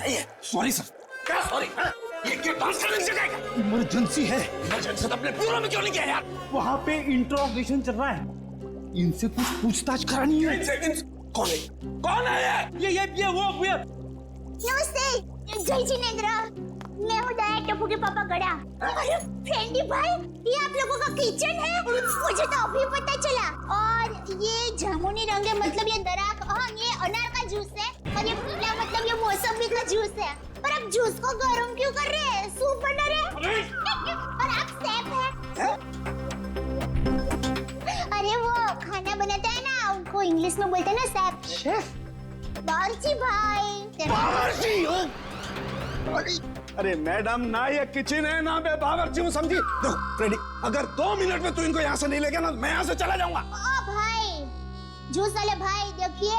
ये? Sorry sir. क्या sorry? ये क्या डांस करने की जगह है? इमरजेंसी है। इमरजेंसी तो अपने ब्यूरो में क्यों नहीं गया यार? वहाँ पे इंट्रोगेशन चल रहा है, इनसे कुछ पूछताछ करानी है। कौन है? कौन है ये वो नमस्ते, जय जिनेंद्र। मैं हूँ दया टप्पू के पापा गड़ा। अरे फ्रेंडी भाई, ये आप लोगों का किचन है? मुझे तो अभी पता चला। और ये जामुनी रंग है, मतलब ये दराक, हाँ ये अनार का जूस है। और ये पीला मतलब ये मौसमी का जूस है। पर आप जूस को गर्म क्यों कर रहे हैं? सूप बना रहे हैं? और आप शेफ हैं? अरे वो खाना बनाता है ना, उनको इंग्लिश में बोलते हैं ना शेफ। बावर्ची भाई। बावर्ची हो? अरे मैडम, ना ये किचन है ना मैं बावर्ची हूँ, समझी? देखो फ्रेडी, अगर 2 मिनट में तू इनको यहाँ से नहीं ले गया ना, मैं यहाँ से चला जाऊंगा। ओ भाई, जूस वाले भाई, देखिए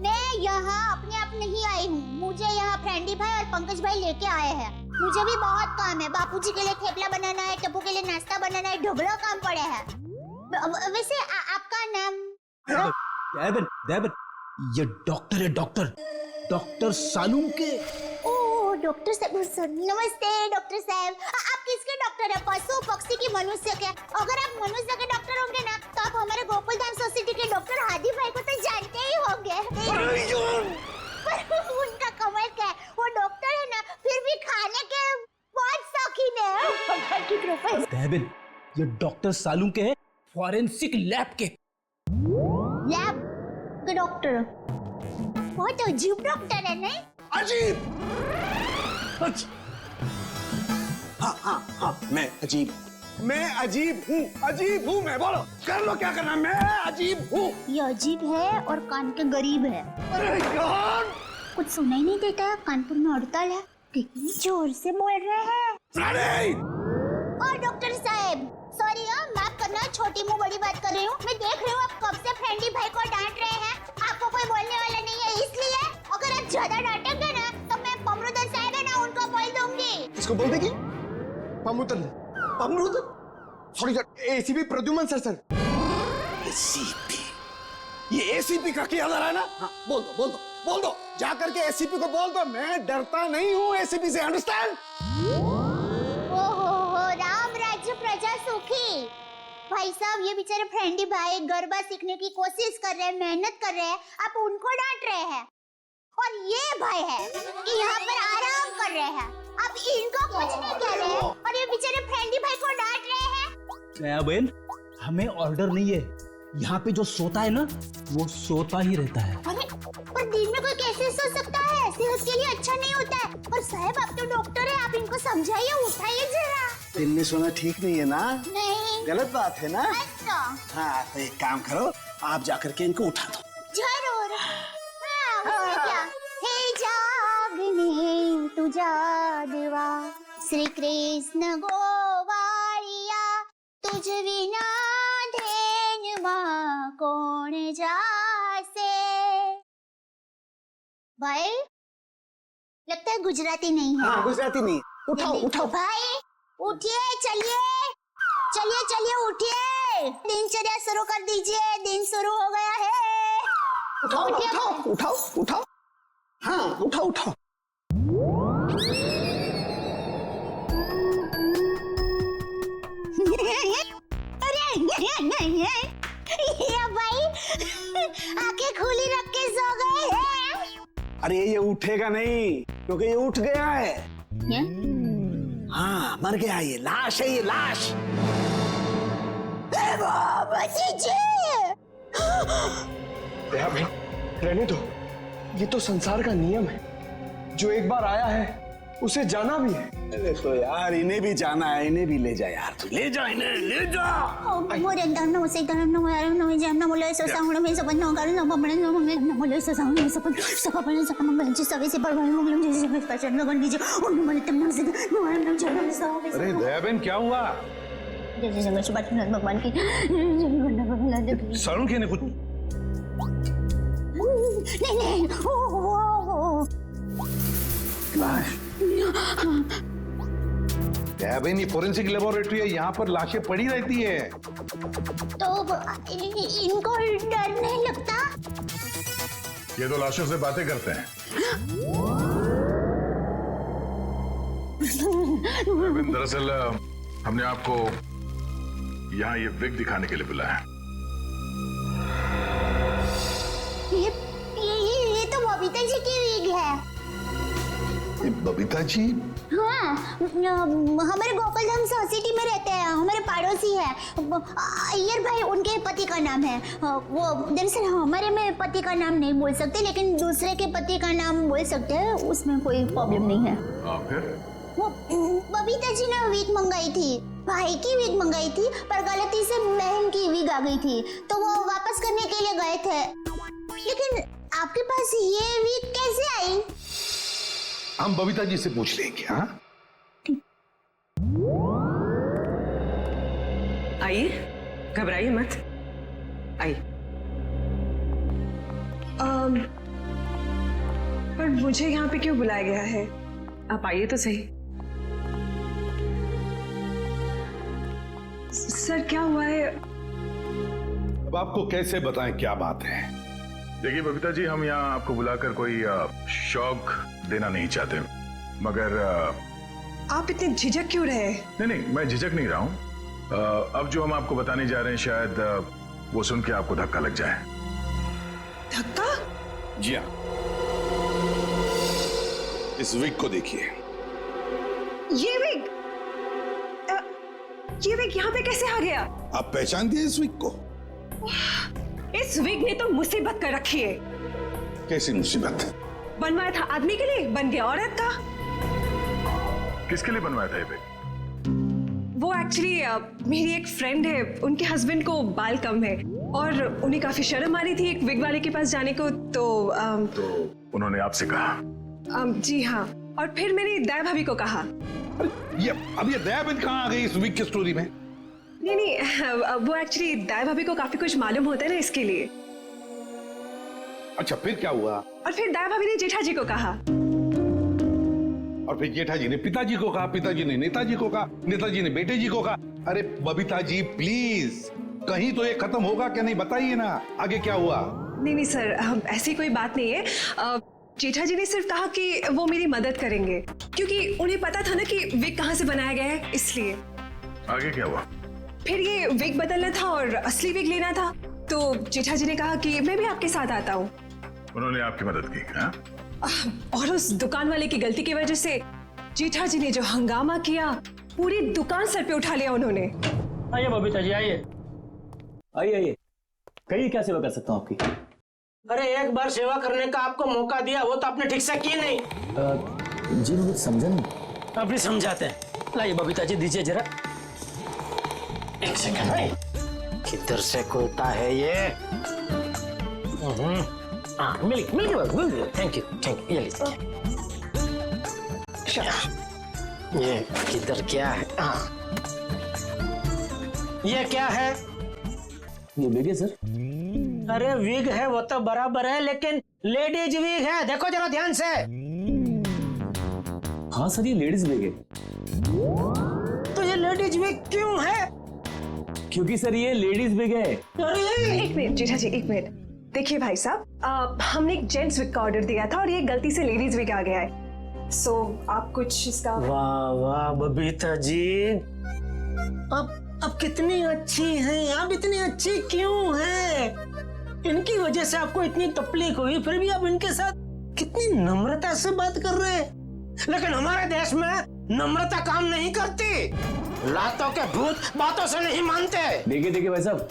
मैं यहाँ अपने आप नहीं आई हूँ। मुझे यहाँ फ्रेंडी भाई और पंकज भाई लेके आए हैं। मुझे भी बहुत काम है। बापूजी के लिए थेपला बनाना है, टप्पू के लिए नाश्ता बनाना है, ढगला काम पड़े हैं। वैसे आपका नाम? देवन, ये डॉक्टर है, डॉक्टर सालूम के। ओह डॉक्टर साहब, नमस्ते डॉक्टर साहब। आप किसके डॉक्टर है? पशु, पक्षी की, मनुष्य के? अगर आप मनुष्य के डॉक्टर होंगे ना, तो आप हमारे गोकुलधाम सोसाइटी के डॉक्टर हादी भाई को तो जानते ही होंगे। उनका कमाल क्या है, वो डॉक्टर है ना, फिर भी खाने के बहुत शौकीन है। देवन, ये डॉक्टर सालूम के है, फॉरेंसिक लैब के। लैब के डॉक्टर? बहुत अजीब डॉक्टर है नहीं? अजीब? हाँ, मैं अजीब हूँ। मैं बोलो, कर लो क्या करना, मैं अजीब हूँ। ये अजीब है और कान के गरीब है। अरे यार, कुछ सुनाई नहीं देता है, कानपुर में हड़ताल है। कितनी जोर से बोल रहे हैं। फ्रेडी! और डॉक्टर साहब, सॉरी माफ करना, छोटी मुंह बड़ी बात कर रही हूँ। मैं देख रही हूँ आप कब से फ्रेंडी भाई को डांट रहे हैं। आपको कोई बोलने वाला नहीं है, इसलिए अगर आप ज्यादा डांटेंगे ना, तो मैं पमरुदन साहब है ना, उनको बोल दूंगी। किसको बोल देगी? पमरुदन? Sorry sir, ACP Pradyuman sir. ACP? ये एसीपी का क्या है ना? हाँ, बोल दो, जा करके एसीपी को बोल दो, मैं डरता नहीं हूँ एसीपी से, अंडरस्टैंड? ओहो, राम राज्य प्रजा सुखी। भाई साहब, ये बेचारे फ्रेंडी भाई गरबा सीखने की कोशिश कर रहे हैं, मेहनत कर रहे हैं, आप उनको डांट रहे हैं। और ये भाई है कि यहाँ पर आराम कर रहे हैं, आप इनको कुछ नहीं कह रहे हैं, और ये बेचारे फ्रेंडी भाई को डांट रहे हैं। बहन, हमें ऑर्डर नहीं है, यहाँ पे जो सोता है ना, वो सोता ही रहता है। अरे पर दिन में कोई कैसे सो सकता है? सेहत के लिए अच्छा नहीं होता है। और साहब, आप तो डॉक्टर है, आप इनको समझाइए, उठाइए जरा। दिन में सोना ठीक नहीं है ना? नहीं, गलत बात है ना? अच्छा हाँ, तो एक काम करो, आप जाकर के इनको उठा दो। जरूर। हाँ, उसमें क्या? हे जागने तू जागवा, श्री कृष्ण गोवालिया, तुझ विना धेनुमा कौन जासे। भाई, लगता है गुजराती नहीं है। हाँ, गुजराती नहीं। उठाओ भाई, उठिए, चलिए उठिए, दिनचर्या शुरू कर दीजिए, दिन शुरू हो गया है। उठाओ। हाँ, उठाओ। अरे ये भाई आंखें खुली रख के सो गए हैं। अरे ये उठेगा नहीं, क्योंकि ये उठ गया है। हाँ, मर गया, ये लाश है, ये लाश। रहने दो, ये तो संसार का नियम है, जो एक बार आया है उसे जाना भी है। अरे तो यार, इन्हें भी जाना है, इन्हें भी ले जा यार, तू ले जा इन्हें, ले जा। अरे दयाबेन, क्या हुआ? भगवान की सालूम के ने कुछ नहीं, दयाबेन, ये फोरेंसिक लेबोरेटरी है, यहाँ पर लाशें पड़ी रहती है। तो इनको डर नहीं लगता? ये तो लाशों से बातें करते हैं। दरअसल हमने आपको यहाँ ये विग दिखाने के लिए बुलाया है। ये तो बबीता जी की विग है। ये बबीता जी? हाँ, हमारे गोकुलधाम सोसाइटी में रहते हैं, हमारे पड़ोसी है। अय्यर भाई उनके पति का नाम है। वो दरअसल हमारे में पति का नाम नहीं बोल सकते, लेकिन दूसरे के पति का नाम बोल सकते हैं, उसमें कोई प्रॉब्लम नहीं है। फिर वो बबीता जी ने विग मंगाई थी, भाई की विग मंगाई थी, पर गलती से बहन की विग आ गई थी, तो वो वापस करने के लिए गए थे। लेकिन आपके पास ये विग कैसे आई? हम बबीता जी से पूछ लेंगे। हाँ, आइए, घबराइए मत, आइए। पर मुझे यहाँ पे क्यों बुलाया गया है? आप आइए तो सही। सर क्या हुआ है? अब आपको कैसे बताएं क्या बात है? देखिए बबीता जी, हम यहाँ आपको बुलाकर कोई शौक देना नहीं चाहते, मगर आप इतने झिझक क्यों रहे? नहीं, मैं झिझक नहीं रहा हूँ। अब जो हम आपको बताने जा रहे हैं, शायद वो सुन के आपको धक्का लग जाए। धक्का? जी हाँ, इस विग को देखिए। ये विग यहाँ पे कैसे आ गया? आप पहचान दिए इस विग को? इस विग ने तो मुसीबत कर रखी है। कैसी मुसीबत? बनवाया था आदमी के लिए, बन गया औरत का। किसके लिए बनवाया था ये विग? वो एक्चुअली मेरी एक फ्रेंड है, उनके हस्बैंड को बाल कम है और उन्हें काफी शर्म आ रही थी एक विग वाले के पास जाने को, तो उन्होंने आपसे कहा? जी हाँ, और फिर मेरी दया भाभी को कहा। अब ये दया बहन कहाँ आ गई इस विग की स्टोरी में? नहीं, वो एक्चुअली दया भाभी को काफी कुछ मालूम होता है ना, इसके लिए। अच्छा, फिर क्या हुआ? और फिर दया भाभी ने जेठा जी को कहा, और फिर जेठा जी ने पिताजी को कहा, पिताजी ने नेताजी को कहा, नेताजी ने बेटे जी को कहा। अरे बबीता जी प्लीज, कहीं तो ये खत्म होगा क्या नहीं, बताइए ना आगे क्या हुआ? नहीं सर, ऐसी कोई बात नहीं है। जेठा जी ने सिर्फ कहा कि वो मेरी मदद करेंगे, क्योंकि उन्हें पता था ना कि विग कहाँ से बनाया गया है, इसलिए। आगे क्या हुआ? फिर ये विग बदलना था और असली विग लेना था, तो जेठा जी ने कहा कि मैं भी आपके साथ आता हूँ। उन्होंने आपकी मदद की? हाँ? और उस दुकान वाले की गलती की वजह से जेठा जी ने जो हंगामा किया, पूरी दुकान सर पे उठा लिया उन्होंने। आइए बबीता जी, आइए आइए, कहिए क्या सेवा कर सकता हूँ आपकी? अरे एक बार सेवा करने का आपको मौका दिया, वो तो आपने ठीक से की नहीं। जी मैं कुछ समझा नहीं। अभी समझाते हैं। लाइए बबीता जी, दीजिए जरा। एक सेकंड, किधर से खोलता है ये? मिल गया। थैंक यू, ये लीजिए। ये किधर क्या है? ये क्या है? ये विग है सर। अरे विग है वो तो बराबर है, लेकिन लेडीज विग है, देखो जरा ध्यान से। हाँ सर, ये लेडीज विग है। तो ये लेडीज विग क्यों है? क्योंकि सर ये लेडीज विग है। अरे एक मिनट जेठा जी, एक मिनट। देखिए भाई साहब, हमने एक जेंट्स विग का ऑर्डर दिया था और ये गलती से लेडीज विग आ गया है, सो आप कुछ इसका। वाह वाह बबीता जी, अब कितनी अच्छी हैं, अब इतनी अच्छी क्यों हैं? इनकी वजह से आपको इतनी तकलीफ हुई, फिर भी आप इनके साथ कितनी नम्रता से बात कर रहे हैं। लेकिन हमारे देश में नम्रता काम नहीं करती, लातों के भूत बातों से नहीं मानते। देखिए भाई साहब,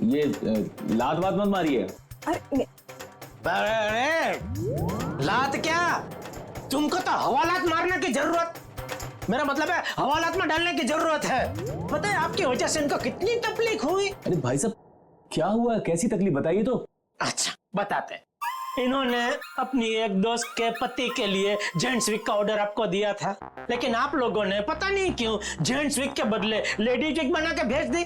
ये लात बात मत मारिए। अरे लात क्या, तुमको तो हवालात मारने की जरूरत, मेरा मतलब है हवालात में डालने की जरूरत है। पता है आपकी वजह से इनको कितनी तकलीफ हुई। अरे भाई साहब, क्या हुआ, कैसी तकलीफ बताइए तो। अच्छा बताते। इन्होंने अपनी एक दोस्त के पति के लिए जेंट्स विग का ऑर्डर आपको दिया था, लेकिन आप लोगों ने पता नहीं क्यों जेंट्स विग के बदले लेडीज विग बना के भेज दी,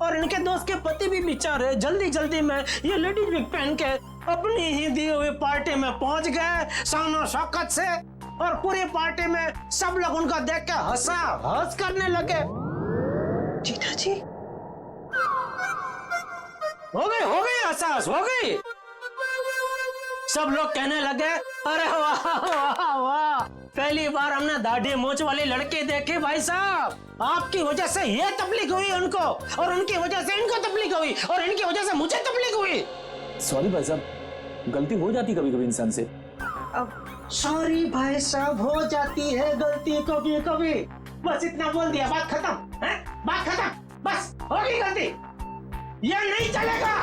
और इनके दोस्त के पति भी बेचारे जल्दी जल्दी में ये लेडीज विग पहन के अपनी ही दी हुई पार्टी में पहुंच गए शानो शौकत से, और पूरी पार्टी में सब लोग उनको देख के हंसा हंस करने लगे। जेठा जी हो गई हंसा हंस हो गई। सब लोग कहने लगे, अरे वाह वाह वाह, पहली बार हमने दाढ़ी मूंछ वाली लड़की देखी भाई साहब। आपकी वजह से ये तकलीफ हुई उनको, और उनकी वजह से इनको तकलीफ हुई, और इनकी वजह से मुझे तकलीफ हुई। सॉरी भाई साहब, गलती हो जाती कभी कभी इंसान से। सॉरी भाई साहब, हो जाती है गलती कभी कभी, बस इतना बोल दिया, बात खत्म है, बात खत्म, बस हो गई गलती। ये नहीं चलेगा,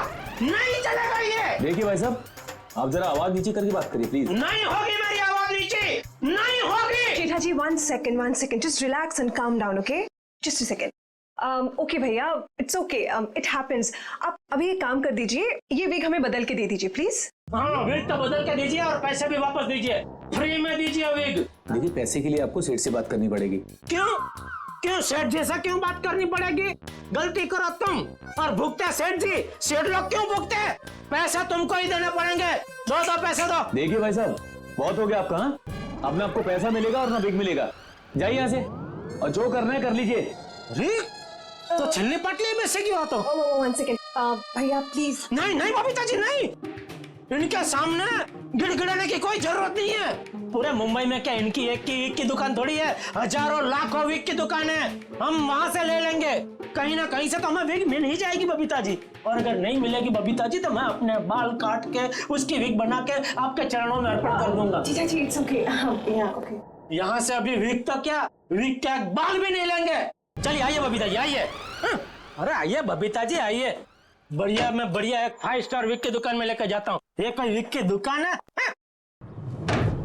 नहीं चलेगा ये। देखिए भाई साहब, आप जरा आवाज नीचे करके बात करिए प्लीज। नहीं होगी मेरी आवाज नीचे, नहीं होगी। जेठा जी, one second, just relax and calm down, okay? Just a second. Okay भैया, it's okay, it happens. आप अभी एक काम कर दीजिए, ये विग हमें बदल के दे दीजिए प्लीज। हाँ, विग तो बदल के दीजिए और पैसे भी वापस दीजिए, फ्री में दीजिए विग। देखिए, पैसे के लिए आपको सेठ से बात करनी पड़ेगी। क्यों क्यों सेठ जैसा क्यों बात करनी पड़ेगी? गलती करो तुम और भुगते सेठ जी। सेठ लोग क्यों भुगते? पैसा तुमको ही देने पड़ेंगे। दो पैसे दो। देखिए भाई साहब, बहुत हो गया आपका। हाँ, अब ना आपको पैसा मिलेगा और ना विग मिलेगा। जाइए यहाँ से, और जो करना है कर लीजिए। तो छिलनी पटली में से की बात हो। One second, भैया प्लीज। नहीं नहीं बबीता जी, नहीं, इनके सामने गिड़गिड़ाने की कोई जरूरत नहीं है। पूरे मुंबई में क्या इनकी एक की विग की दुकान थोड़ी है, हजारों लाखों विग की दुकान है। हम वहां से ले लेंगे, कहीं ना कहीं से तो हमें विग मिल ही जाएगी बबीता जी। और अगर नहीं मिलेगी बबीता जी, तो मैं अपने बाल काट के उसकी विग बना के आपके चरणों में अर्पण कर दूंगा। जीजा जी, it's okay. Yeah, okay. यहाँ से अभी विग तो क्या, विग क्या बाल भी नहीं लेंगे। चलिए आइए बबीता जी, आइए। अरे आइए बबीता जी, आइए। बढ़िया, मैं बढ़िया एक 5 स्टार विग की दुकान में लेकर जाता हूँ। ये कोई विग की दुकान है?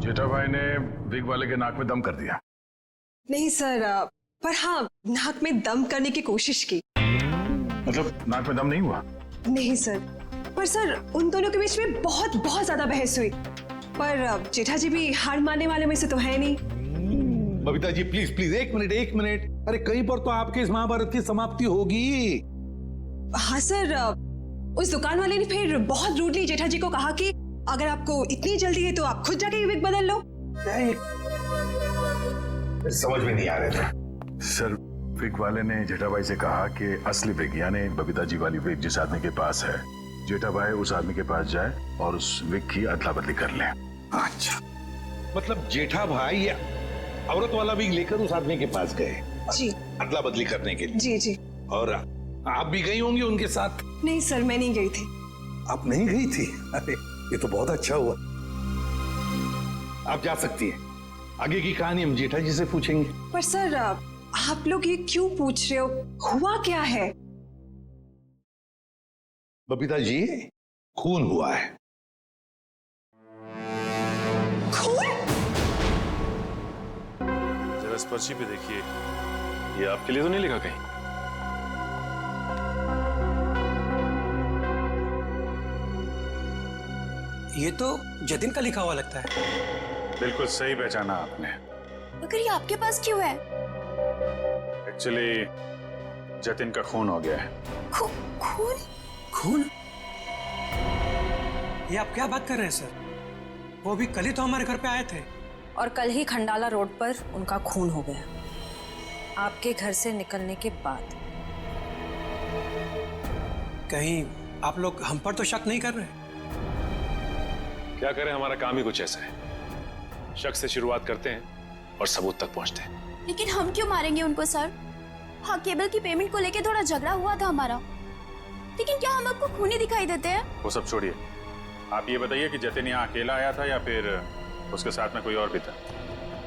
जेठा भाई ने विग वाले के नाक में दम कर दिया। नहीं सर, पर हाँ, नाक में दम करने की कोशिश की। मतलब नाक में दम नहीं हुआ? नहीं सर, पर सर उन दोनों के बीच में बहुत बहुत ज्यादा बहस हुई। पर जेठा जी भी हार मानने वाले में से तो है नहीं। बबीता जी प्लीज प्लीज, एक मिनट। अरे कहीं पर तो आपके इस महाभारत की समाप्ति होगी। हाँ सर, उस दुकान वाले ने फिर बहुत रूडली जेठा जी को कहा कि अगर आपको इतनी जल्दी है तो आप खुद जाके विग बदल लो। समझ में नहीं आ रहा था सर। विग वाले ने जेठा भाई से कहा कि असली विग यानी बबीता जी वाली विग जिस आदमी के पास है, जेठा भाई उस आदमी के पास जाए और उस विग की अदला बदली कर ले। अच्छा, मतलब जेठा भाई ये औरत वाला विग लेकर उस आदमी के पास गए जी, अदला बदली करने के लिए। जी जी। और आप भी गई होंगी उनके साथ? नहीं सर, मैं नहीं गई थी। आप नहीं गई थी? अरे ये तो बहुत अच्छा हुआ। आप जा सकती हैं, आगे की कहानी हम जेठा जी से पूछेंगे। पर सर, आप लोग ये क्यों पूछ रहे हो? हुआ क्या है? बबीता जी, खून हुआ है। खून? जरा इस पर्ची पे देखिए, ये आपके लिए तो नहीं लिखा कहीं? ये तो जतिन का लिखा हुआ लगता है। बिल्कुल सही पहचाना आपने। मगर ये आपके पास क्यों है? एक्चुअली जतिन का खून हो गया है। खून? खून? ये आप क्या बात कर रहे हैं सर? वो भी कल ही तो हमारे घर पे आए थे। और कल ही खंडाला रोड पर उनका खून हो गया, आपके घर से निकलने के बाद। कहीं आप लोग हम पर तो शक नहीं कर रहे? क्या करें, हमारा काम ही कुछ ऐसा है। शक से शुरुआत करते हैं और सबूत तक पहुंचते हैं। लेकिन हम क्यों मारेंगे उनको सर? हाँ, केबल की पेमेंट को लेके थोड़ा झगड़ा हुआ था हमारा, लेकिन क्या हम आपको खूनी दिखाई देते हैं? वो सब छोड़िए, आप ये बताइए कि जतिन यहाँ अकेला आया था या फिर उसके साथ में कोई और भी था?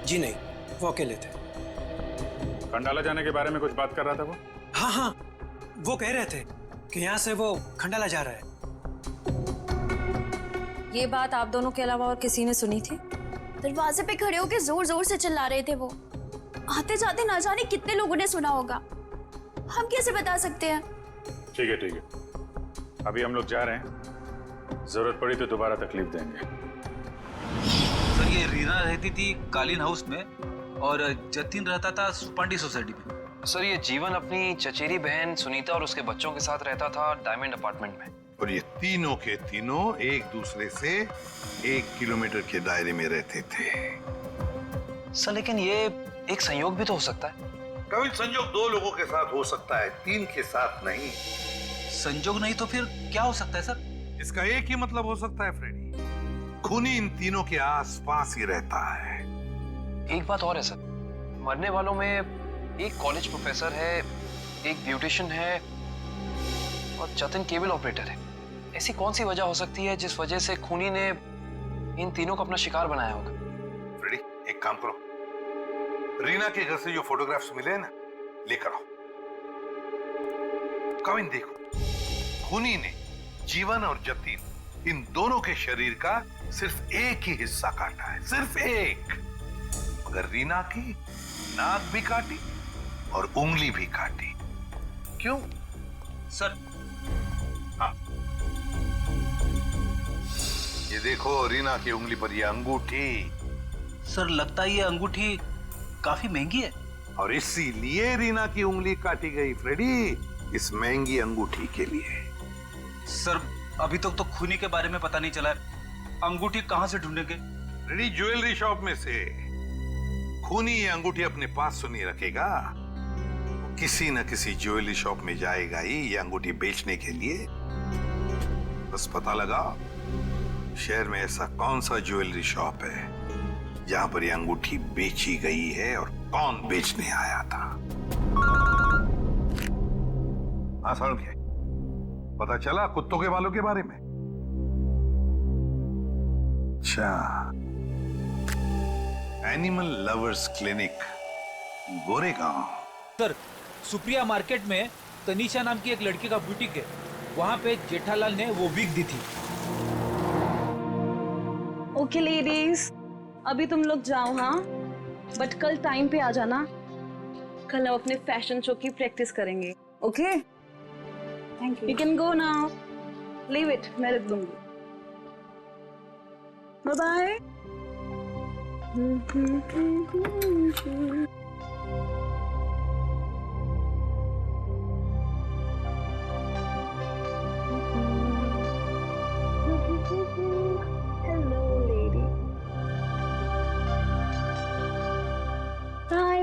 जी नहीं, वो अकेले थे। खंडाला जाने के बारे में कुछ बात कर रहा था वो? हाँ हाँ, वो कह रहे थे कि यहाँ से वो खंडाला जा रहा है। ये बात आप दोनों के अलावा और किसी ने सुनी थी? दरवाजे पे खड़े होकर जोर जोर से चिल्ला रहे थे वो। आते जाते ना जाने कितने लोगों ने सुना होगा, हम कैसे बता सकते हैं? ठीक है, अभी हम लोग जा रहे हैं, जरूरत पड़ी तो दोबारा तकलीफ देंगे। सर, ये रीना रहती थी कालीन हाउस में और जतिन रहता था सुपांडी सोसाइटी में। सर, ये जीवन अपनी चचेरी बहन सुनीता और उसके बच्चों के साथ रहता था डायमंड अपार्टमेंट में। और ये तीनों के तीनों एक दूसरे से 1 किलोमीटर के दायरे में रहते थे। सर, लेकिन ये एक संयोग भी तो हो सकता है। कभी संयोग 2 लोगों के साथ हो सकता है, 3 के साथ नहीं। संयोग नहीं तो फिर क्या हो सकता है सर? इसका एक ही मतलब हो सकता है फ्रेडी, खूनी इन तीनों के आसपास ही रहता है। एक बात और है सर, मरने वालों में एक कॉलेज प्रोफेसर है, एक ब्यूटिशियन है और जतिन केबल ऑपरेटर है। ऐसी कौन सी वजह हो सकती है जिस वजह से खूनी ने इन तीनों को अपना शिकार बनाया होगा? फ्रेडी, एक काम करो, रीना के घर से जो फोटोग्राफ्स मिले हैं ना, लेकर आओ। कविन देखो, खूनी ने जीवन और जतीन इन दोनों के शरीर का सिर्फ एक ही हिस्सा काटा है, सिर्फ एक। मगर रीना की नाक भी काटी और उंगली भी काटी। क्यों सर? हाँ, ये देखो रीना की उंगली पर ये अंगूठी। सर लगता है ये अंगूठी काफी महंगी है। और इसीलिए रीना की उंगली काटी गई फ्रेडी, इस महंगी अंगूठी के लिए। सर अभी तक तो खूनी के बारे में पता नहीं चला है, अंगूठी कहां से ढूंढेंगे? फ्रेडी, ज्वेलरी शॉप में से। खूनी ये अंगूठी अपने पास तो नहीं रखेगा, किसी न किसी ज्वेलरी शॉप में जाएगा ही ये अंगूठी बेचने के लिए। बस पता लगा शहर में ऐसा कौन सा ज्वेलरी शॉप है जहां पर ये अंगूठी बेची गई है और कौन बेचने आया था। आसान क्या पता चला कुत्तों के बालों के बारे में? अच्छा, animal lovers clinic, Goregaon. Sir Supriya market में तनीषा नाम की एक लड़की का बुटीक है, वहां पे जेठालाल ने वो विग दी थी। ओके लेडीज, अभी तुम लोग जाओ, हाँ, बट कल टाइम पे आ जाना। कल हम अपने फैशन शो की प्रैक्टिस करेंगे। Okay, thank you. You can go now, leave it, मैं रख दूंगी। Bye bye.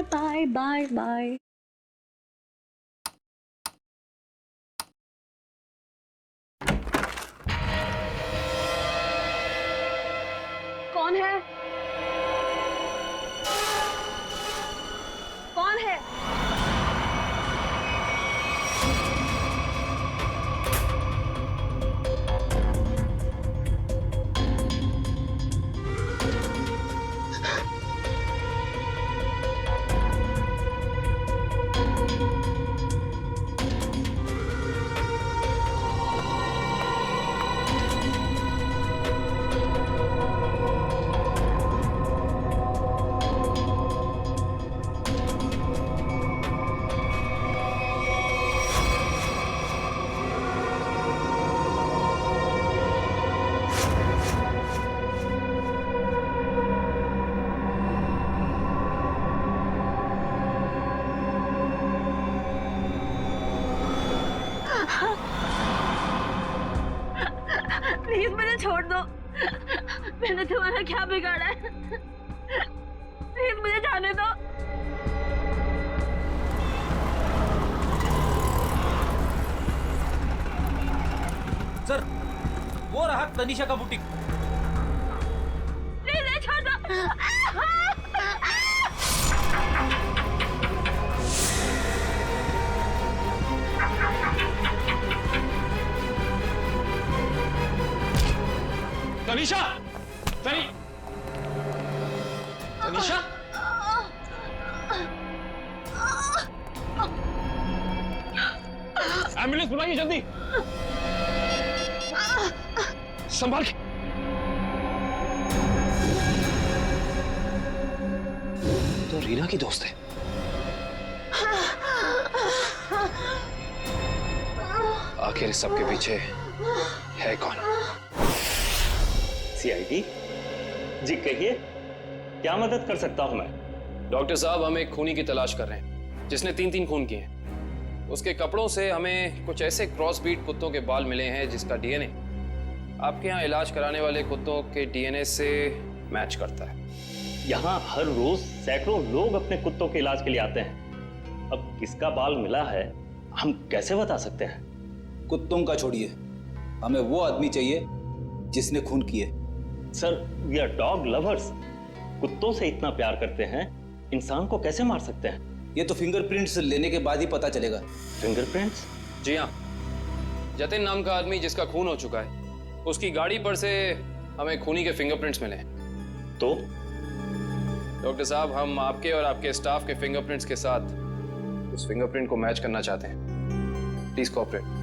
Bye, bye, bye. कौन है? कौन है? प्लीज मुझे छोड़ दो, मैंने तुम्हारा क्या बिगाड़ा है? प्लीज मुझे जाने दो। सर वो रहा तनीषा का बुटीक। प्लीज छोड़ दो। तनीषा, तनीषा, एम्बुलेंस बुलाइए जल्दी। संभाल के। तो रीना की दोस्त है। आखिर इस सब के पीछे है कौन? सीआईडी जी, कहिए क्या मदद कर सकता हूं मैं? डॉक्टर साहब, हम एक खूनी की तलाश कर रहे हैं जिसने 3 खून किए हैं। उसके कपड़ों से हमें कुछ ऐसे क्रॉस ब्रीड कुत्तों के बाल मिले हैं जिसका डीएनए आपके यहाँ इलाज कराने वाले कुत्तों के डीएनए से मैच करता है। यहाँ हर रोज सैकड़ों लोग अपने कुत्तों के इलाज के लिए आते हैं। अब किसका बाल मिला है हम कैसे बता सकते हैं? कुत्तों का छोड़िए, हमें वो आदमी चाहिए जिसने खून किए। Sir, we are dog lovers. कुत्तों से इतना प्यार करते हैं, इंसान को कैसे मार सकते हैं? ये तो फिंगरप्रिंट्स लेने के बाद ही पता चलेगा। फिंगरप्रिंट्स? जी हाँ, जतिन नाम का आदमी जिसका खून हो चुका है, उसकी गाड़ी पर से हमें खूनी के फिंगरप्रिंट्स मिले। तो डॉक्टर साहब, हम आपके और आपके स्टाफ के फिंगरप्रिंट्स के साथ उस फिंगरप्रिंट को मैच करना चाहते हैं। Please cooperate.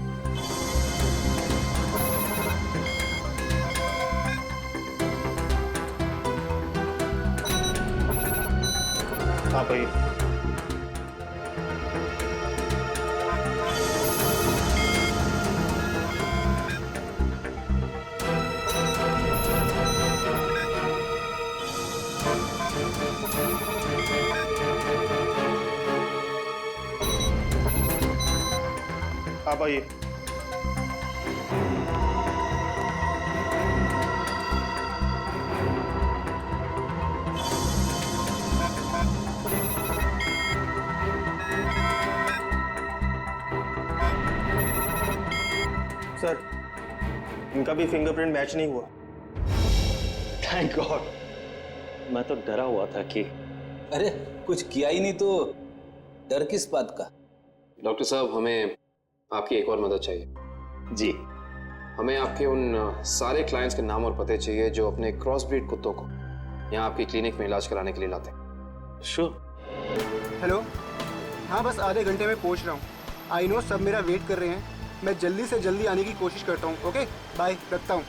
हाँ भाई। आप आइए। सर, इनका भी फिंगरप्रिंट मैच नहीं हुआ। Thank God. मैं तो डरा हुआ था कि अरे कुछ किया ही नहीं तो डर किस बात का? डॉक्टर साहब, हमें आपकी एक और मदद चाहिए। जी। हमें आपके उन सारे क्लाइंट्स के नाम और पते चाहिए जो अपने क्रॉस ब्रीड कुत्तों को यहाँ आपकी क्लिनिक में इलाज कराने के लिए लाते हैं। श्योर। हेलो, हाँ बस आधे घंटे में पहुंच रहा हूँ। आई नो सब मेरा वेट कर रहे हैं। मैं जल्दी से जल्दी आने की कोशिश करता हूँ। ओके बाय, रखता हूँ।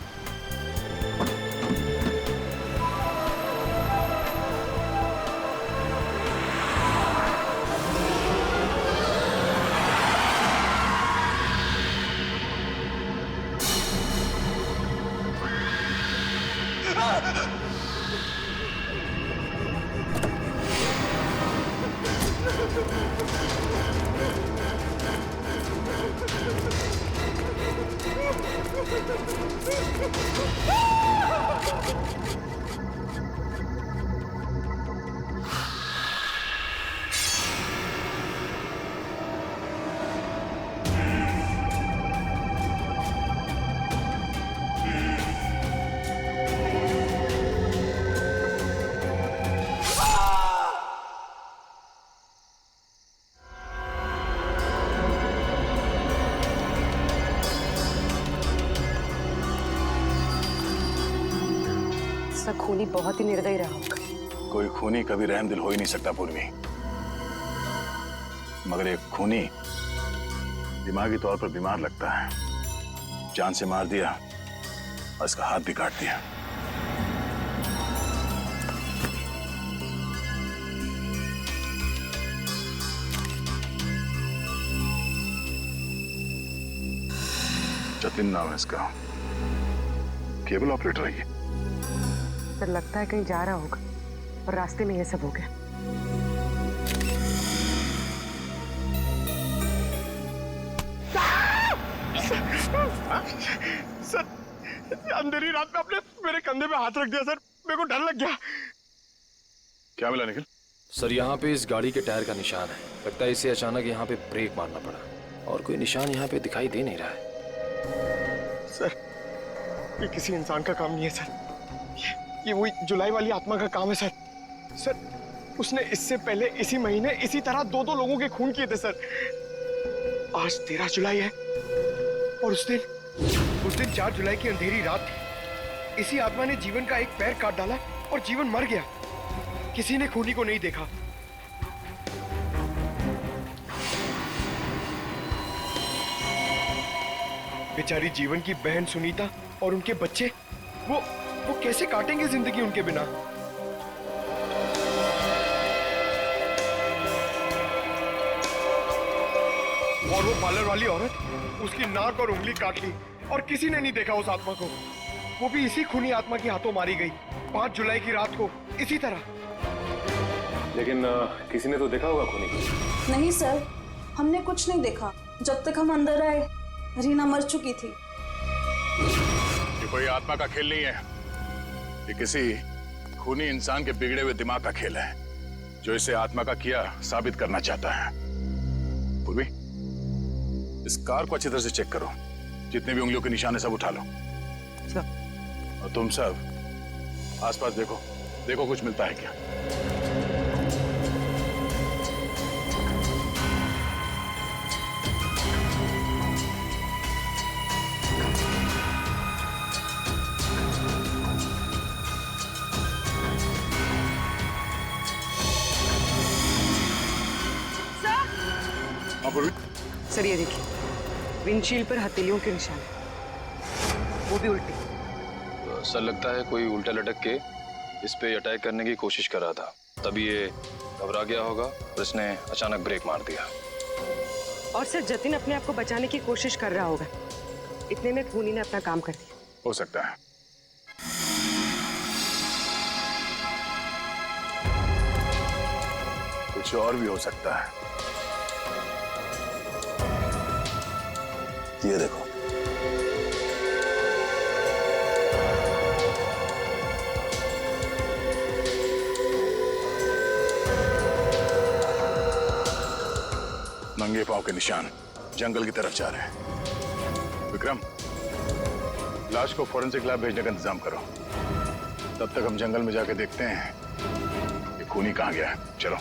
खूनी बहुत ही निर्दयी रहा होगा। कोई खूनी कभी रहमदिल हो ही नहीं सकता पूर्वी, मगर एक खूनी दिमागी तौर पर बीमार लगता है। जान से मार दिया और इसका हाथ भी काट दिया। जतिन नाम है इसका, केबल ऑपरेटर है ये। पर लगता है कहीं जा रहा होगा और रास्ते में ये सब हो गया। सर, अंधेरी रात में आपने मेरे कंधे पे हाथ रख दिया सर, मेरे को डर लग गया। क्या मिला निखिल? सर, यहाँ पे इस गाड़ी के टायर का निशान है। लगता है इसे अचानक यहाँ पे ब्रेक मारना पड़ा और कोई निशान यहाँ पे दिखाई दे नहीं रहा है। सर, ये किसी इंसान का काम नहीं है सर, ये वही जुलाई वाली आत्मा का काम है सर। सर, उसने इससे पहले इसी महीने इसी तरह 2-2 लोगों के खून किए थे सर। आज 13 जुलाई है और उस दिन 4 जुलाई की अंधेरी रात थी। इसी आत्मा ने जीवन का एक पैर काट डाला और जीवन मर गया। किसी ने खूनी को नहीं देखा। बेचारी जीवन की बहन सुनीता और उनके बच्चे, वो कैसे काटेंगे जिंदगी उनके बिना? और वो पार्लर वाली औरत, उसकी नाक और उंगली काट ली और किसी ने नहीं देखा उस आत्मा को। वो भी इसी खूनी आत्मा के हाथों मारी गई 5 जुलाई की रात को इसी तरह। लेकिन किसी ने तो देखा होगा खूनी को। नहीं सर, हमने कुछ नहीं देखा। जब तक हम अंदर आए रीना मर चुकी थी। ये कोई आत्मा का खेल नहीं है, ये किसी खूनी इंसान के बिगड़े हुए दिमाग का खेल है जो इसे आत्मा का किया साबित करना चाहता है। पूर्वी, इस कार को अच्छी तरह से चेक करो। जितने भी उंगलियों के निशान है सब उठा लो। और तुम सब आसपास देखो, देखो कुछ मिलता है क्या। सर ये देखिए, विंडशील्ड पर हथेलियों के निशान है, वो भी उल्टी। सर लगता है कोई उल्टा लटक के इस पे अटैक करने की कोशिश कर रहा था, तभी ये घबरा गया होगा और इसने अचानक ब्रेक मार दिया। और सर जतिन अपने आप को बचाने की कोशिश कर रहा होगा, इतने में खूनी ने अपना काम कर दिया। हो सकता है। कुछ और भी हो सकता है। ये देखो, नंगे पांव के निशान जंगल की तरफ जा रहे हैं। विक्रम, लाश को फॉरेंसिक लैब भेजने का इंतजाम करो। तब तक हम जंगल में जाके देखते हैं कि खूनी कहाँ गया है। चलो।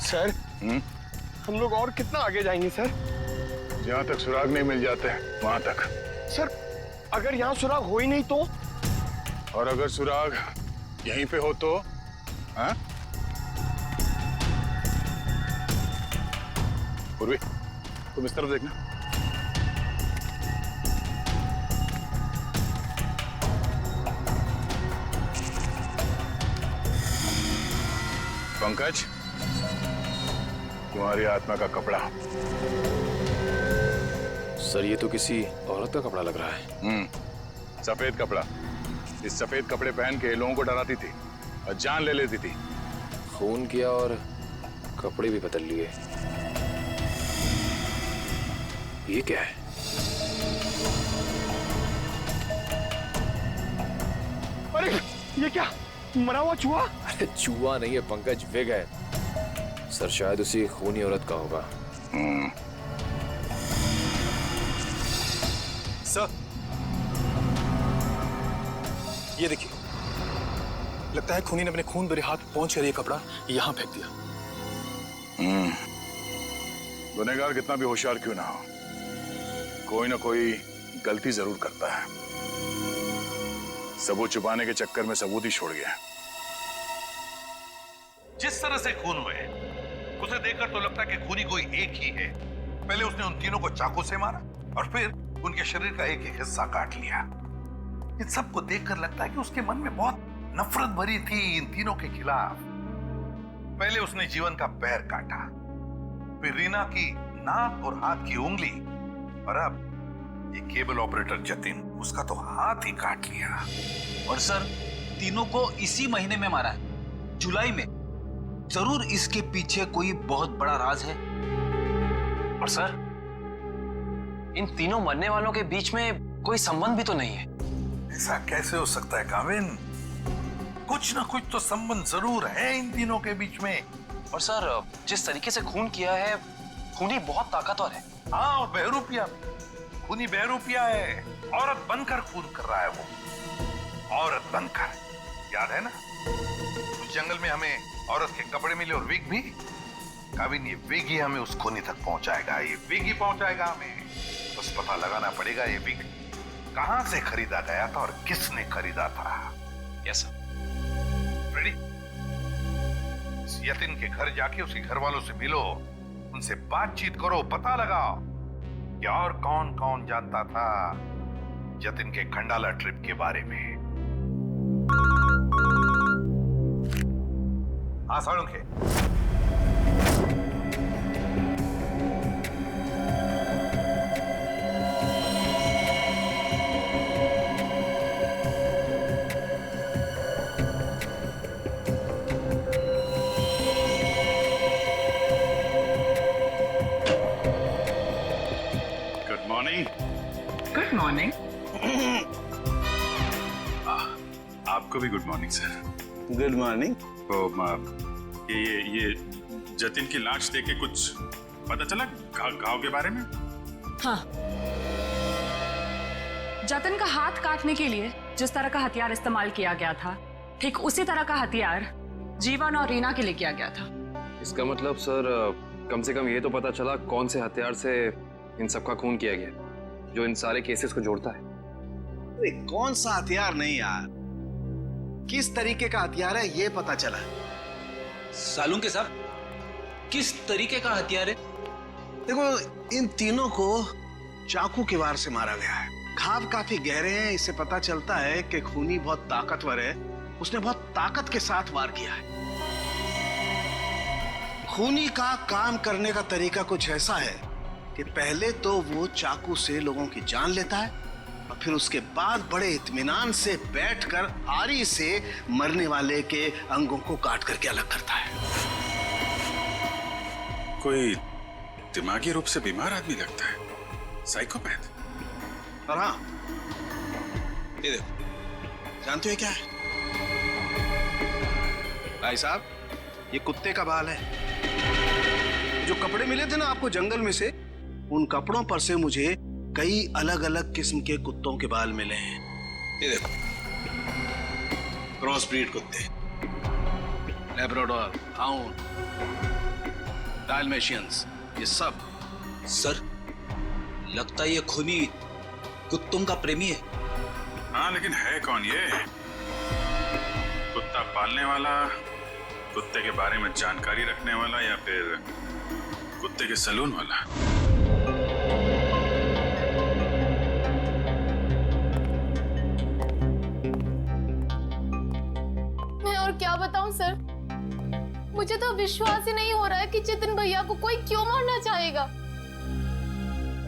सर, हम लोग और कितना आगे जाएंगे सर? जहां तक सुराग नहीं मिल जाते वहां तक। सर, अगर यहाँ सुराग हो ही नहीं तो? और अगर सुराग यहीं पे हो तो? हाँ? पूर्वी, तुम इस तरफ देखना। पंकज, तुम्हारी आत्मा का कपड़ा। सर ये तो किसी औरत का कपड़ा लग रहा है। सफेद कपड़ा। इस सफेद कपड़े पहन के लोगों को डराती थी और जान ले लेती थी। खून किया और कपड़े भी बदल लिए। ये क्या है? अरे ये क्या, मरा हुआ चूहा? अरे चूहा नहीं है पंकज, विग है। सर शायद उसी खूनी औरत का होगा। सर ये देखिए, लगता है खूनी ने अपने खून भरे हाथ पहुंच कर ये कपड़ा यहां फेंक दिया। गुनहगार कितना भी होशियार क्यों ना हो, कोई ना कोई गलती जरूर करता है। सबूत छुपाने के चक्कर में सबूत ही छोड़ गया। जिस तरह से खून हुए उसे देखकर तो लगता है कि खूनी कोई एक ही है। पहले उसने उन तीनों को चाकू से मारा और फिर उनके शरीर का एक एक हिस्सा काट लिया। इन सबको देखकर लगता है कि उसके मन में बहुत नफरत भरी थी इन तीनों के खिलाफ। पहले उसने जीवन का पैर काटा, फिर रीना की नाक और हाथ की उंगली, और अब ये केबल ऑपरेटर जतिन, उसका तो हाथ ही काट लिया। और सर तीनों को इसी महीने में मारा है, जुलाई में। जरूर इसके पीछे कोई बहुत बड़ा राज है। और सर इन तीनों मरने वालों के बीच में कोई संबंध भी तो नहीं है। ऐसा कैसे हो सकता है काविन? कुछ ना कुछ तो संबंध जरूर है इन तीनों के बीच में। और सर जिस तरीके से खून किया है, खूनी बहुत ताकतवर है। हाँ, और बहरूपिया भी। खूनी बहरूपिया है, औरत बनकर खून कर रहा है वो। औरत बनकर, याद है ना उस जंगल में हमें औरत के कपड़े मिले और विग भी। काविन, ये विग ही हमें उस खूनी तक पहुंचाएगा। ये विग ही पहुंचाएगा हमें। बस पता लगाना पड़ेगा ये विग कहां से खरीदा गया था और किसने खरीदा था। Yes sir. रेडी? यतिन के घर जाके उसके घर वालों से मिलो, उनसे बातचीत करो, पता लगाओ कि और कौन कौन जानता था जतिन के खंडाला ट्रिप के बारे में। हाँ साळुंखे, गुड मॉर्निंग। आपको भी good morning sir. Good morning. तो ये जतिन की लाश देख के कुछ पता चला घाव के बारे में? हाँ, जतन का हाथ काटने के लिए जिस तरह का हथियार इस्तेमाल किया गया था, ठीक उसी तरह का हथियार जीवन और रीना के लिए किया गया था। इसका मतलब सर कम से कम ये तो पता चला कौन से हथियार से इन सबका खून किया गया, जो इन सारे केसेस को जोड़ता है। अरे कौन सा हथियार नहीं यार, किस तरीके का हथियार है ये पता चला। सालून के साहब, किस तरीके का हथियार है? देखो, इन तीनों को चाकू के वार से मारा गया है। घाव काफी गहरे हैं, इससे पता चलता है कि खूनी बहुत ताकतवर है, उसने बहुत ताकत के साथ वार किया है। खूनी का काम करने का तरीका कुछ ऐसा है कि पहले तो वो चाकू से लोगों की जान लेता है और फिर उसके बाद बड़े इत्मीनान से बैठकर आरी से मरने वाले के अंगों को काट करके अलग करता है। कोई दिमागी रूप से बीमार आदमी लगता है, साइकोपैथ। और हाँ, ये देखो, जानते हो क्या है भाई साहब? ये कुत्ते का बाल है। जो कपड़े मिले थे ना आपको जंगल में से, उन कपड़ों पर से मुझे कई अलग अलग किस्म के कुत्तों के बाल मिले हैं। ये देखो, क्रॉस ब्रीड कुत्ते, लैब्राडोर, हाउंड, डाल्मेशियंस, ये सब। सर, लगता है ये खूनी कुत्तों का प्रेमी है। हाँ, लेकिन है कौन ये? कुत्ता पालने वाला, कुत्ते के बारे में जानकारी रखने वाला, या फिर कुत्ते के सलून वाला? मैं और क्या बताऊं सर, मुझे तो विश्वास ही नहीं हो रहा है कि जतिन भैया को कोई क्यों मारना चाहेगा।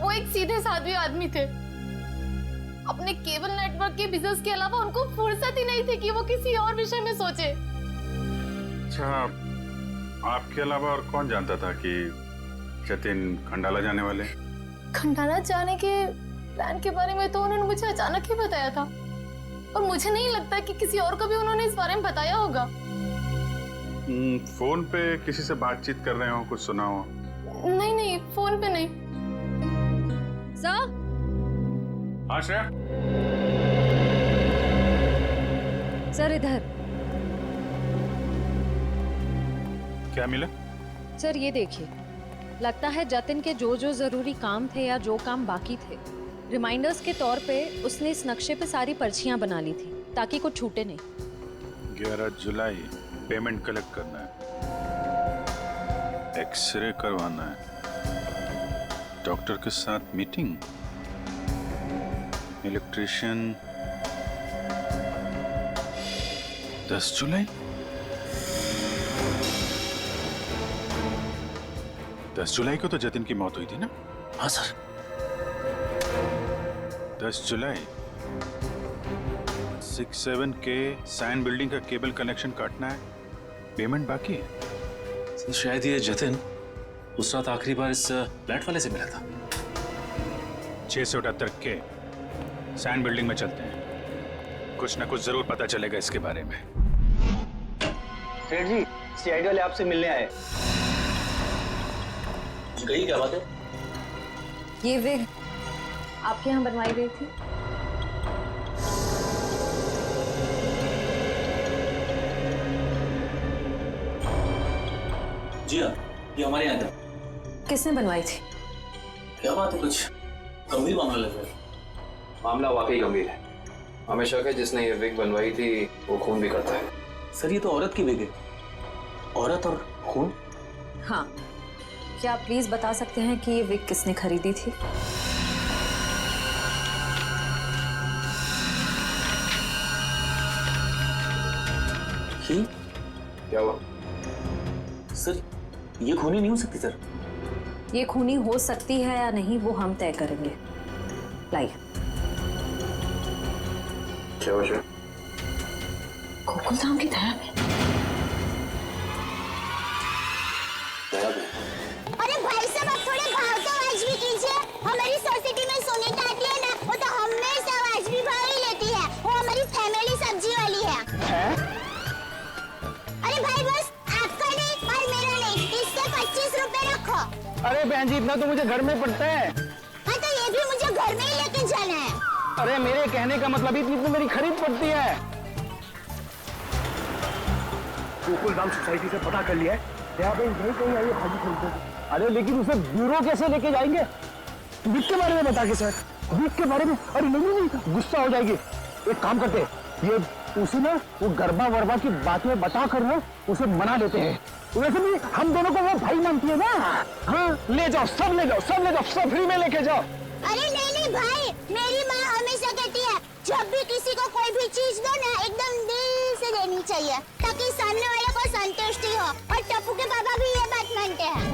वो एक सीधे साधे आदमी थे। अपने केबल नेटवर्क के बिजनेस के अलावा उनको फुर्सत ही नहीं थी कि वो किसी और विषय में सोचे। अच्छा, आपके अलावा और कौन जानता था कि जतिन खंडाला जाने वाले? खंडाला जाने के प्लान के बारे में तो उन्होंने मुझे अचानक ही बताया था, और मुझे नहीं लगता कि किसी और को भी उन्होंने इस बारे में बताया होगा। फोन पे किसी से बातचीत कर रहे हो, कुछ सुना हो? नहीं नहीं, फोन पे नहीं। सर, हाँ श्रेया। सर इधर। क्या मिला? सर ये देखिए, लगता है जतिन के जो जो जरूरी काम थे या जो काम बाकी थे, रिमाइंडर्स के तौर पे उसने इस नक्शे पे सारी पर्चियां बना ली थी ताकि कुछ छूटे नहीं। 11 जुलाई पेमेंट कलेक्ट करना है, एक्सरे करवाना है, डॉक्टर के साथ मीटिंग, इलेक्ट्रिशियन 10 जुलाई। 10 जुलाई को तो जतिन की मौत हुई थी ना? हाँ सर। 10 जुलाई 67 के साइन बिल्डिंग का केबल कनेक्शन काटना है, पेमेंट बाकी है। तो शायद ये जतिन उस रात आखिरी बार इस फ्लैट वाले से मिला था। 678 के साइन बिल्डिंग में चलते हैं, कुछ ना कुछ जरूर पता चलेगा इसके बारे में। सेठ जी, सीआईडी वाले आपसे मिलने आए। गई क्या बात है? ये विग आपके यहाँ बनवाई गई थी? जी हाँ, ये हमारे यहाँ था। किसने बनवाई थी? क्या बात है, कुछ गंभीर मामला लग रहा है। मामला वाकई गंभीर है। हमें शक है जिसने ये विग बनवाई थी वो खून भी करता है। सर, ये तो औरत की विग है। औरत और खून? हाँ, क्या आप प्लीज बता सकते हैं कि ये विग किसने खरीदी थी? क्या हुआ? सर, ये खूनी नहीं हो सकती सर। ये खूनी हो सकती है या नहीं वो हम तय करेंगे। लाइए। क्या वजह? गोकुल धाम की तरह में। अरे भाई साहब, आप थोड़े भाव तो वाजिब कीजिए। हमारी सोसाइटी में सुनीता आती है ना, वो तो हमेशा वाजिब भाव ही लेती है। वो हमारी फैमिली सब्जी वाली है। अरे भाई, बस आपका नहीं और मेरा नहीं, इससे 25 रुपए रखो। अरे बहन जी, इतना तो मुझे घर में पड़ता है। हाँ, तो ये भी मुझे घर में ही लेके जाना है। अरे मेरे कहने का मतलब इतनी तो मेरी खरीद पड़ती है। गोकुल धाम सोसाइटी से पता कर लिया है, यहाँ पे यही कहीं आई है भाजी खरीदने। अरे लेकिन उसे ब्यूरो कैसे लेके जाएंगे? वीक के बारे में बता के सर, वीक के बारे में। अरे नहीं, गुस्सा हो जाएगी। एक काम करते हैं, ये उसे ना वो गरबा वरबा की बातें बता कर ना उसे मना लेते हैं। वैसे भी हम दोनों को वो भाई मानती है ना। हाँ ले जाओ, सब ले जाओ, सब ले जाओ, सब फ्री में लेके जाओ। अरे नहीं भाई, मेरी माँ हमेशा कहती है जब भी किसी को कोई भी चीज दो ना एकदम दिल से देनी चाहिए ताकि सामने वाले को संतुष्टि हो। और टप्पू के पापा भी ये बात मानते हैं।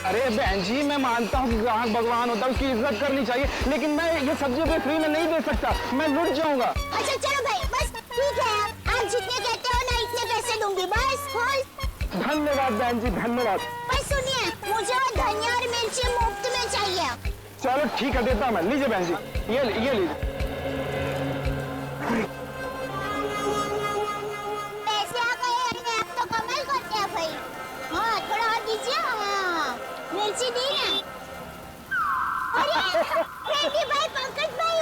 अरे बहन जी मैं मानता हूँ कि ग्राहक भगवान होता है, उसकी इज्जत करनी चाहिए, लेकिन मैं ये सब्जी भी फ्री में नहीं दे सकता, मैं लुट जाऊंगा। अच्छा चलो भाई, बस ठीक है, आप जितने कहते हो ना इतने पैसे दूंगी, बस खुश। धन्यवाद बहन जी, धन्यवाद। पर सुनिए, मुझे वो धनिया और मिर्ची मुफ्त में चाहिए। चलो ठीक है, देता हूँ मैं। लीजिए बहन जी, ये लीजिए। पैसे आ गए, आप तो कमाल करते हैं भाई। हाँ थोड़ा और दीजिए। हाँ मिर्ची दी ना। अरे फ्रेंडी भाई, पंकज भाई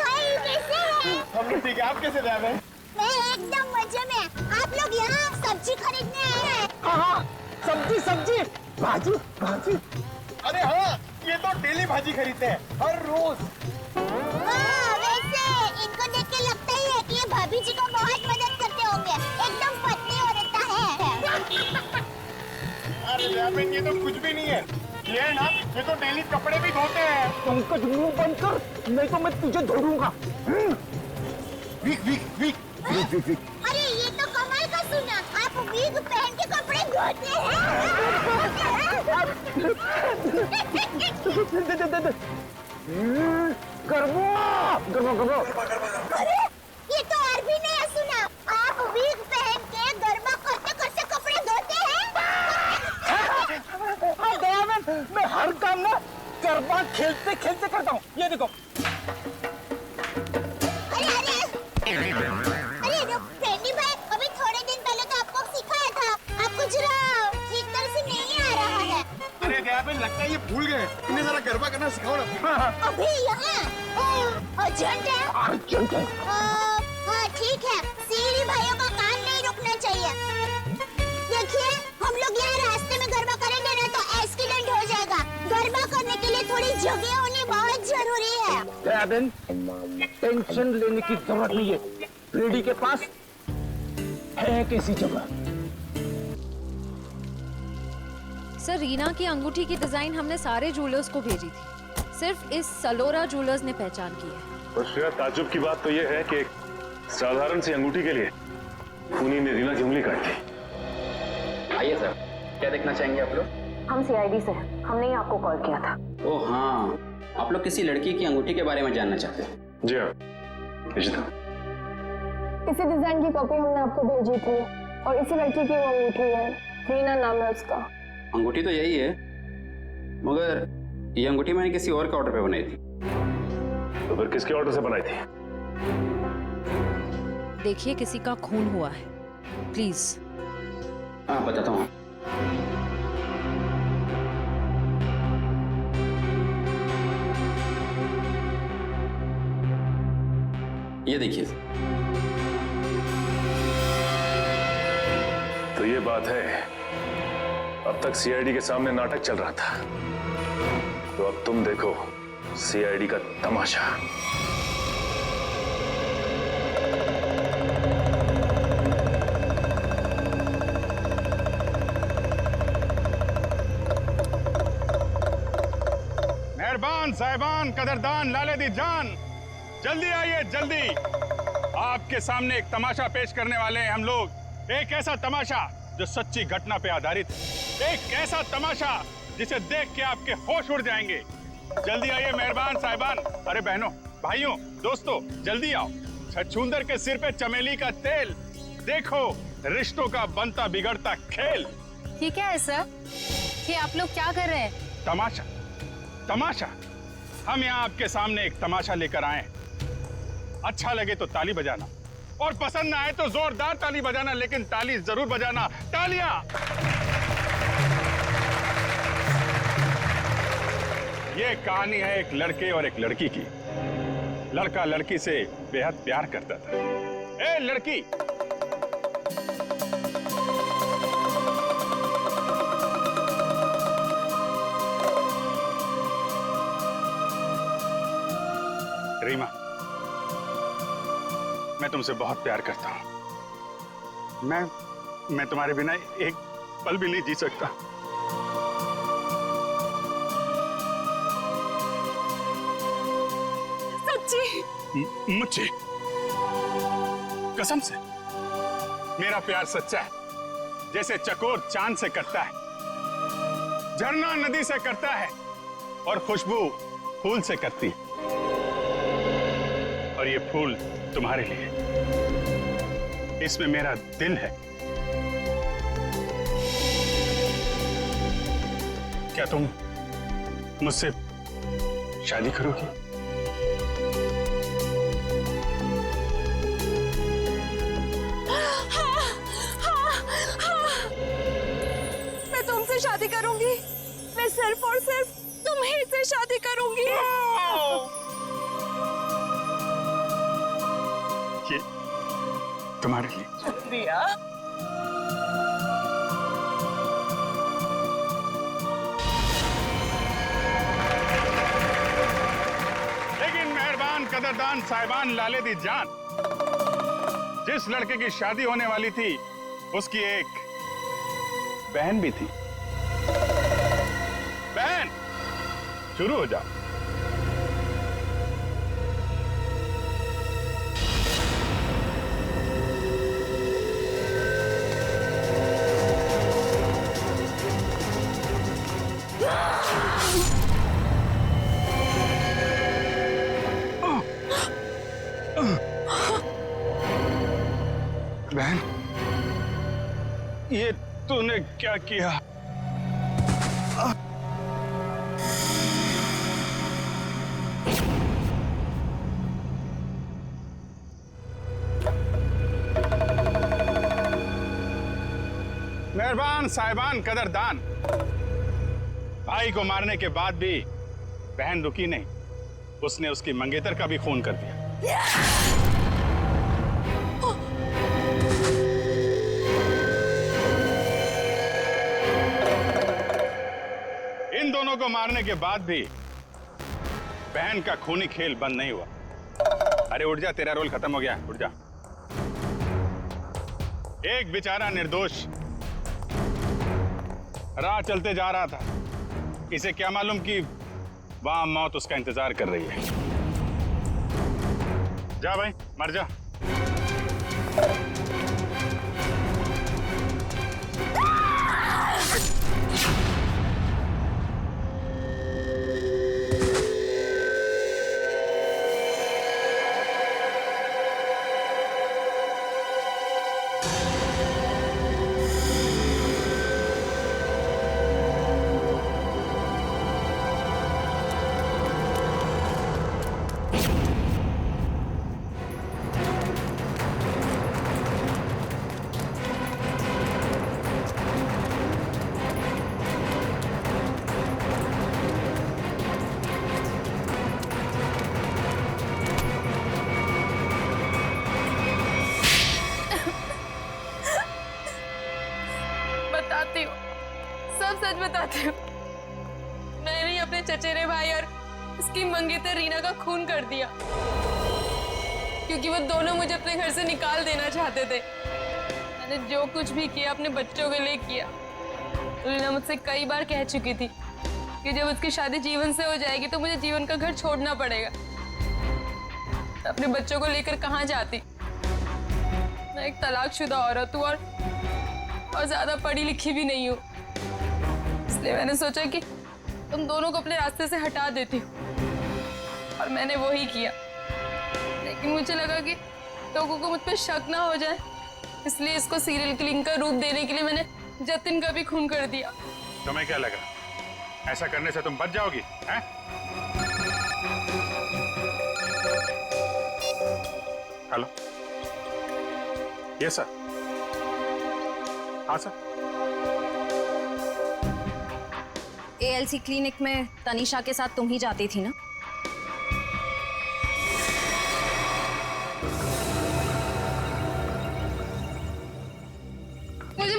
कैसे हैं? हम ठीक है, आप कैसे रह रहे हैं? मैं एकदम मजे में। आप लोग यहाँ सब्जी खरीदने आए हैं? हाँ, सब्जी, भाजी। अरे हाँ, ये तो डेली भाजी खरीदते हैं, हर रोज। वैसे इनको देख के लगता ही है कि ये भाभी जी को बहुत मदद करते होंगे। एकदम पत्नी औरत है। अरे ये तो कुछ भी नहीं है, ये है ना, ये तो डेली कपड़े भी धोते हैं। पंकज मुंह बंद कर, नहीं तो मैं तुझे धो दूंगा। वीक। अरे ये तो कमाल का सुना, आप वीक पहन के कपड़े धोते हैं। गरबा। अरे ये तो और भी नया सुना, आप वीक पहन के गरबा करते कपड़े धोते हैं। हाँ दयानंद, मैं हर काम ना गरबा खेलते करता हूँ। ये देखो। अरे फ्रेंडी भाई, अभी थोड़े दिन पहले तो आपको सिखाया था, आपको जरा ठीक तरह से नहीं आ रहा है। अरे दयाबेन, लगता है ये भूल गए, इन्हें जरा गरबा करना सिखाओ ना। अभी यहाँ अर्जेंट है। हाँ ठीक है, सीरी भाइयों का काम नहीं रुकना चाहिए। देखिए, हम लोग यहाँ रास्ते में गरबा करेंगे ना तो एक्सीडेंट हो जाएगा। गरबा करने के लिए थोड़ी जगह होनी बहुत जरूरी है। दयाबेन, टेंशन लेने की जरूरत नहीं है, फ्रेडी के पास है कैसी जगह। सर, रीना की अंगूठी की डिजाइन हमने सारे ज्वेलर्स को भेजी थी, सिर्फ इस सलोरा ज्वेलर्स ने पहचान की है। और श्रेया, ताज्जुब की बात तो ये है कि एक साधारण सी अंगूठी के लिए खूनी ने रीना की उंगली काट दी। आइए सर, क्या देखना चाहेंगे आप लोग? हम सीआईडी से, हमने ही आपको कॉल किया था। ओह हाँ, आप लोग किसी लड़की की अंगूठी के बारे में जानना चाहते हैं? जी हाँ, इशिता। इसी डिजाइन की कॉपी हमने आपको भेजी थी और इसी लड़की की वो अंगूठी है, रीना नाम है उसका। अंगूठी तो यही है, मगर ये अंगूठी मैंने किसी और के ऑर्डर पे बनाई थी। तो फिर किसके ऑर्डर से बनाई थी? देखिए, किसी का खून हुआ है, प्लीज। हाँ बताता हूँ। ये देखिए। तो ये बात है, अब तक सीआईडी के सामने नाटक चल रहा था, तो अब तुम देखो सीआईडी का तमाशा। मेहरबान साहिबान, कदरदान, लाले दी जान, जल्दी आइए जल्दी। आपके सामने एक तमाशा पेश करने वाले हैं हम लोग। एक ऐसा तमाशा जो सच्ची घटना पे आधारित है, एक ऐसा तमाशा जिसे देख के आपके होश उड़ जाएंगे। जल्दी आइए मेहरबान साहिबान। अरे बहनों, भाइयों, दोस्तों, जल्दी आओ। छछूंदर के सिर पे चमेली का तेल, देखो रिश्तों का बनता बिगड़ता खेल। ये क्या है सर? ये आप लोग क्या कर रहे हैं? तमाशा, तमाशा। हम यहाँ आपके सामने एक तमाशा लेकर आए हैं। अच्छा लगे तो ताली बजाना, और पसंद ना आए तो जोरदार ताली बजाना, लेकिन ताली जरूर बजाना। तालियां। ये कहानी है एक लड़के और एक लड़की की। लड़का लड़की से बेहद प्यार करता था। ए लड़की, रीमा, मैं तुमसे बहुत प्यार करता हूं। मैं तुम्हारे बिना एक पल भी नहीं जी सकता। सच्ची? मुझे कसम से मेरा प्यार सच्चा है, जैसे चकोर चांद से करता है, झरना नदी से करता है और खुशबू फूल से करती है। और ये फूल तुम्हारे लिए, इसमें मेरा दिल है। क्या तुम मुझसे शादी करोगी? मैं तुमसे शादी करूंगी। मैं सिर्फ और सिर्फ तुम्हीं से शादी करूंगी। ये तुम्हारे लिए। शुक्रिया। लेकिन मेहरबान कदरदान साहिबान लाले दी जान, जिस लड़के की शादी होने वाली थी उसकी एक बहन भी थी। बहन, शुरू हो जाओ। बहन, ये तूने क्या किया? मेहरबान साहिबान कदरदान, भाई को मारने के बाद भी बहन रुकी नहीं, उसने उसकी मंगेतर का भी खून कर दिया। इन दोनों को मारने के बाद भी बहन का खूनी खेल बंद नहीं हुआ। अरे उठ जा, तेरा रोल खत्म हो गया, उठ जा। एक बेचारा निर्दोष राह चलते जा रहा था, इसे क्या मालूम कि वहां मौत उसका इंतजार कर रही है। जा भाई, मर जा। बताती हूँ, सब सच बताती हूँ। मैंने ही अपने चचेरे भाई और उसकी मंगेतर रीना का खून कर दिया, क्योंकि वो दोनों मुझे अपने घर से निकाल देना चाहते थे। मैंने जो कुछ भी किया अपने बच्चों के लिए किया। रीना मुझसे कई बार कह चुकी थी कि जब उसकी शादी जीवन से हो जाएगी तो मुझे जीवन का घर छोड़ना पड़ेगा। अपने बच्चों को लेकर कहाँ जाती? मैं एक तलाकशुदा औरत हूँ और ज्यादा पढ़ी लिखी भी नहीं हूँ, इसलिए मैंने सोचा कि तुम दोनों को अपने रास्ते से हटा देती हूँ, और मैंने वो ही किया। लेकिन मुझे लगा कि लोगों को मुझ पर शक ना हो जाए, इसलिए इसको सीरियल किलिंग का रूप देने के लिए मैंने जतिन का भी खून कर दिया। तुम्हें क्या लगा ऐसा करने से तुम बच जाओगी? हैं? Hello, yes sir. हाँ सर। ALC क्लिनिक में तनीषा के साथ तुम ही जाती थी ना?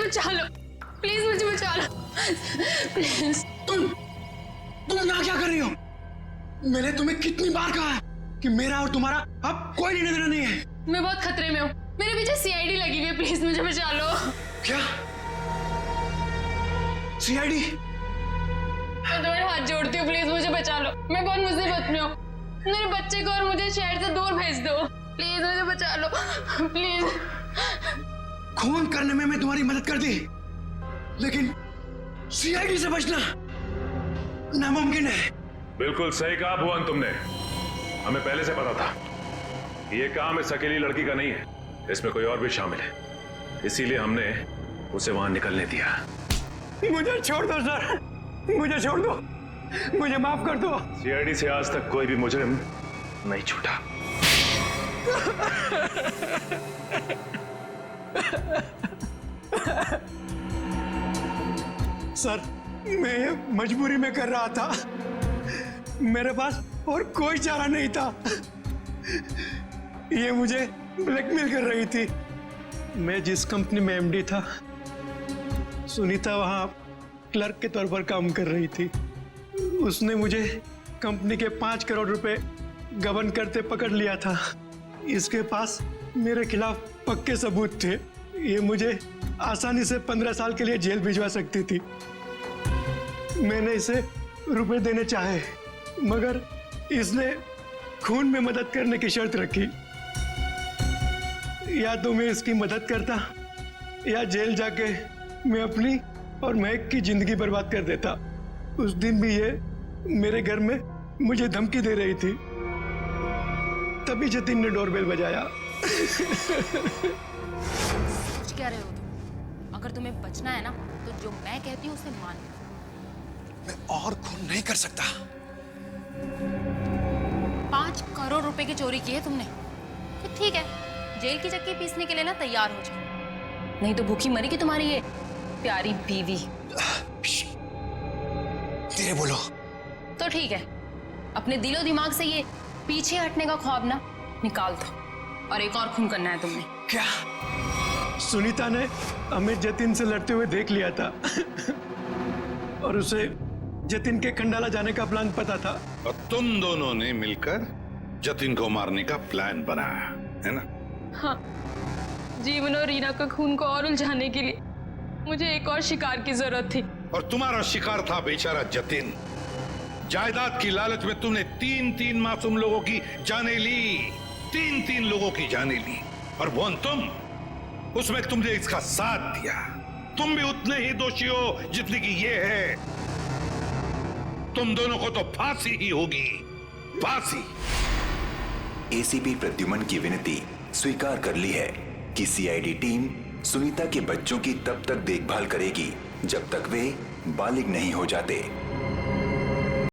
बचा लो, प्लीज मुझे बचा लो, प्लीज। तुम यहाँ क्या कर रही हो? मैंने तुम्हें कितनी बार कहा है कि मेरा और तुम्हारा अब कोई लेना देना नहीं है। मैं बहुत खतरे में हूँ, मेरे पीछे सीआईडी लगी हुई है, प्लीज मुझे बचा लो। क्या? सीआईडी? मैं तुम्हारे हाथ जोड़ती हूँ, प्लीज मुझे बचा लो, मैं बहुत मुसीबत में हूँ। मेरे बच्चे को और मुझे शहर से दूर भेज दो, प्लीज मुझे बचा लो, प्लीज। खून करने में मैं तुम्हारी मदद कर दी, लेकिन सीआईडी से बचना नामुमकिन है। बिल्कुल सही कहा भुवन तुमने। हमें पहले से पता था ये काम इस अकेली लड़की का नहीं है, इसमें कोई और भी शामिल है, इसीलिए हमने उसे वहां निकलने दिया। मुझे छोड़ दो सर, मुझे छोड़ दो, मुझे माफ कर दो। सीआईडी से आज तक कोई भी मुजरिम नहीं छूटा। सर, मैं ये मजबूरी में कर रहा था, मेरे पास और कोई चारा नहीं था। ये मुझे ब्लैकमेल कर रही थी। मैं जिस कंपनी में एमडी था, सुनीता वहां क्लर्क के तौर पर काम कर रही थी। उसने मुझे कंपनी के 5 करोड़ रुपए गबन करते पकड़ लिया था। इसके पास मेरे खिलाफ पक्के सबूत थे। ये मुझे आसानी से 15 साल के लिए जेल भिजवा सकती थी। मैंने इसे रुपए देने चाहे, मगर इसने खून में मदद करने की शर्त रखी। या तो मैं इसकी मदद करता या जेल जाके मैं अपनी और महक की जिंदगी बर्बाद कर देता। उस दिन भी ये मेरे घर में मुझे धमकी दे रही थी। तभी जतिन ने डोरबेल बजाया। सोच क्या रहे हो तुम? अगर तुम्हें बचना है ना तो जो मैं कहती हूँ उसे मान लो। मैं और खून नहीं कर सकता। 5 करोड़ रुपए की चोरी की है तुमने, तो ठीक है, जेल की चक्की पीसने के लिए ना तैयार हो जाओ, नहीं तो भूखी मरेगी तुम्हारी ये प्यारी बीवी। धीरे बोलो। तो ठीक है, अपने दिलो दिमाग से ये पीछे हटने का ख्वाब ना निकाल दो, और एक और खून करना है तुमने। क्या? सुनीता ने हमें जतिन से लड़ते हुए देख लिया था और उसे जतिन के खंडाला जाने का प्लान पता था। और तुम दोनों ने मिलकर जतिन को मारने का प्लान बनाया है ना? हाँ, जीवन और रीना का खून को और उलझाने के लिए मुझे एक और शिकार की जरूरत थी। और तुम्हारा शिकार था बेचारा जतिन। जायदाद की लालच में तुमने 3-3 मासूम लोगों की जानें ली, 3-3 लोगों की जानें ली। और वो तुम, उसमें तुमने इसका साथ दिया। तुम भी उतने ही दोषी हो जितनी कि ये है। तुम दोनों को तो फांसी ही होगी, फांसी। एसीपी प्रद्युमन की विनती स्वीकार कर ली है कि सीआईडी टीम सुनीता के बच्चों की तब तक देखभाल करेगी जब तक वे बालिग नहीं हो जाते।